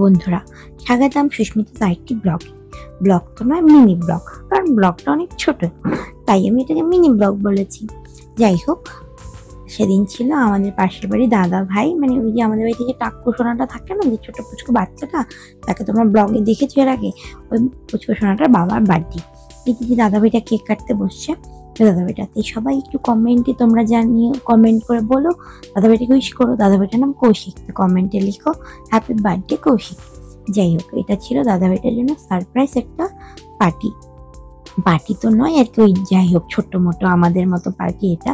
বন্ধুরা, স্বাগতম সুস্মিতা's আরেকটি ব্লগে। ব্লগ তো নয়, মিনি ব্লগ, কারণ ব্লগটা অনেক ছোট, তাই আমি এটাকে মিনি ব্লগ বলেছি। যাই হোক, সেদিন ছিল আমাদের পাশের বাড়ি দাদা ভাই, মানে ওই যে আমাদের বাড়ি থেকে টাক্কু সোনাটা থাকে না, যে ছোট পুচকু বাচ্চাটা, তাকে তোমরা ব্লগে দেখেছো এর আগে, ওই পুচকু সোনাটার বাবার বার্থডে। এই যে দাদা ভাইটা কেক কাটতে বসছে, দাদা ভাইটাতে সবাই একটু কমেন্টে তোমরা জানিও, কমেন্ট করে বলো দাদা ভাইটাকে উইশ করো। দাদা ভাইটার নাম কৌশিক, কমেন্টে লিখো হ্যাপি বার্থডে কৌশিক। যাই হোক, এটা ছিল দাদা ভাইটার জন্য সারপ্রাইজ একটা পার্টি। পার্টি তো নয় আর কি, ওই যাই হোক ছোট্ট মোটো আমাদের মতো পার্টি, এটা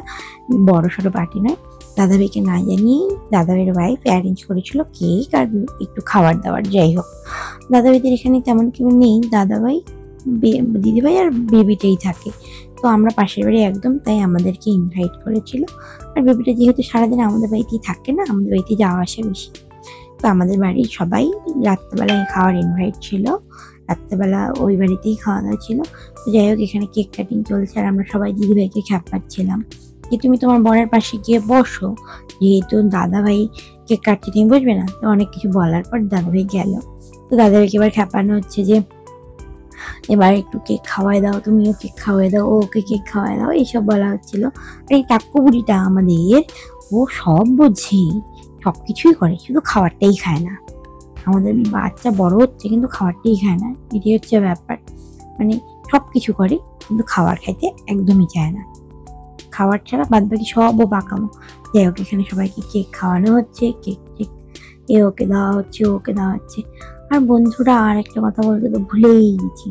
বড় সড়ো পার্টি নয়। দাদা ভাইকে না জানিয়েই দাদা ভাইয়ের ওয়াইফ অ্যারেঞ্জ করেছিল কেক আর একটু খাবার দাবার। যাই হোক, দাদা ভাইদের এখানে তেমন কেউ নেই, দাদা ভাই, দিদি ভাই আর বেবিটাই থাকে। তো আমরা পাশের বাড়ি একদম, তাই আমাদেরকে ইনভাইট করেছিল। আর বেবিটা যেহেতু সারাদিন আমাদের বাড়িতেই থাকে না, আমাদের বাড়িতে যাওয়া আসা বেশি, তো আমাদের বাড়ির সবাই রাত্রেবেলায় খাওয়ার ইনভাইট ছিল, রাত্রেবেলা ওই বাড়িতেই খাওয়া দাওয়া ছিল। তো যাই হোক, এখানে কেক কাটিং চলছে আর আমরা সবাই দিদি ভাইকে খ্যাপাচ্ছিলাম যে তুমি তোমার বরের পাশে গিয়ে বসো, যেহেতু দাদা ভাই কেক কাটছে তুমি বুঝবে না। তো অনেক কিছু বলার পর দাদা ভাই গেল। তো দাদা ভাইকে এবার খ্যাপানো হচ্ছে যে এবার একটু কেক খাওয়াই দাও, তুমিও কেক খাওয়াই দাও, ওকে কেক খাওয়াই দাও, এইসব বলা হচ্ছিল। আর এই টাক্কু বুড়িটা আমাদের, ও সব বোঝে, সবকিছুই করে, শুধু খাবারটাই খায় না। আমাদের বাচ্চা বড় হচ্ছে কিন্তু খাবারটাই খায় না, এটাই হচ্ছে ব্যাপার। মানে সবকিছু করে কিন্তু খাবার খাইতে একদমই চায় না, খাবার ছাড়া বাদ বাকি সব ও পাকামো। যাই হোক, এখানে সবাইকে কেক খাওয়ানো হচ্ছে, কেক কেক এ ওকে দেওয়া হচ্ছে, ওকে দেওয়া হচ্ছে। আর বন্ধুরা, আর একটা কথা বলতে তো ভুলেই গেছি,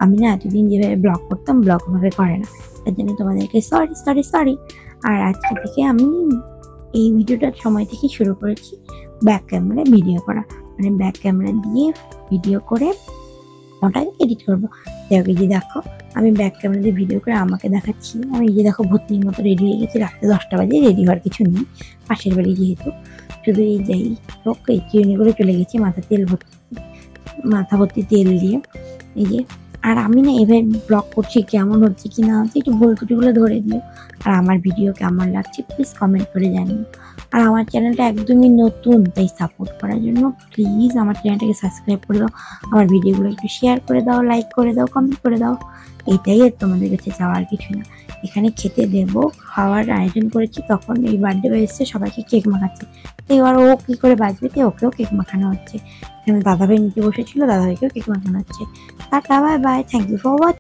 আমি না এতদিন যেভাবে ব্লগ করতাম, ব্লগ ওভাবে করে না, তার জন্য তোমাদেরকে সরি সরি সরি। আর আজকে থেকে আমি এই ভিডিওটার সময় থেকে শুরু করেছি ব্যাক ক্যামেরায় ভিডিও করা, মানে ব্যাক ক্যামেরা দিয়ে ভিডিও করে ওটাকে এডিট করবো। যাই হোক, এই যে দেখো আমি ব্যাক ক্যামেরা দিয়ে ভিডিও করে আমাকে দেখাচ্ছি, আমি এই যে দেখো ভূতনির মতো রেডি হয়ে গেছি। রাত্রে 10টা বাজে, রেডি হওয়ার কিছু নেই, পাশের বাড়ি যেহেতু, শুধু এই যাই হোক এই চিরুনি করে চলে গেছি মাথা ভর্তি তেল দিয়ে। এই যে, আর আমি না এবার ব্লগ করছি, কেমন হচ্ছে কি না হচ্ছে একটু ভুল ত্রুটিগুলো ধরে দিও। আর আমার ভিডিও কেমন লাগছে প্লিজ কমেন্ট করে জানিও। আর আমার চ্যানেলটা একদমই নতুন, তাই সাপোর্ট করার জন্য প্লিজ আমার চ্যানেলটাকে সাবস্ক্রাইব করে দাও, আমার ভিডিওগুলো একটু শেয়ার করে দাও, লাইক করে দাও, কমেন্ট করে দাও। এটাই আর তোমাদের কাছে চাওয়ার কিছু না। এখানে খেতে দেবো, খাওয়ার আয়োজন করেছি, তখন এই বার্থডে বয় এসছে, সবাইকে কেক মাখাচ্ছে। তো এবার ও কি করে বাঁচবে, তো ওকেও কেক মাখানো হচ্ছে। এখানে দাদাভাই নিচে বসেছিল, দাদাভাইকেও কেক মাখানো হচ্ছে। Tata, bye bye, thank you for watching.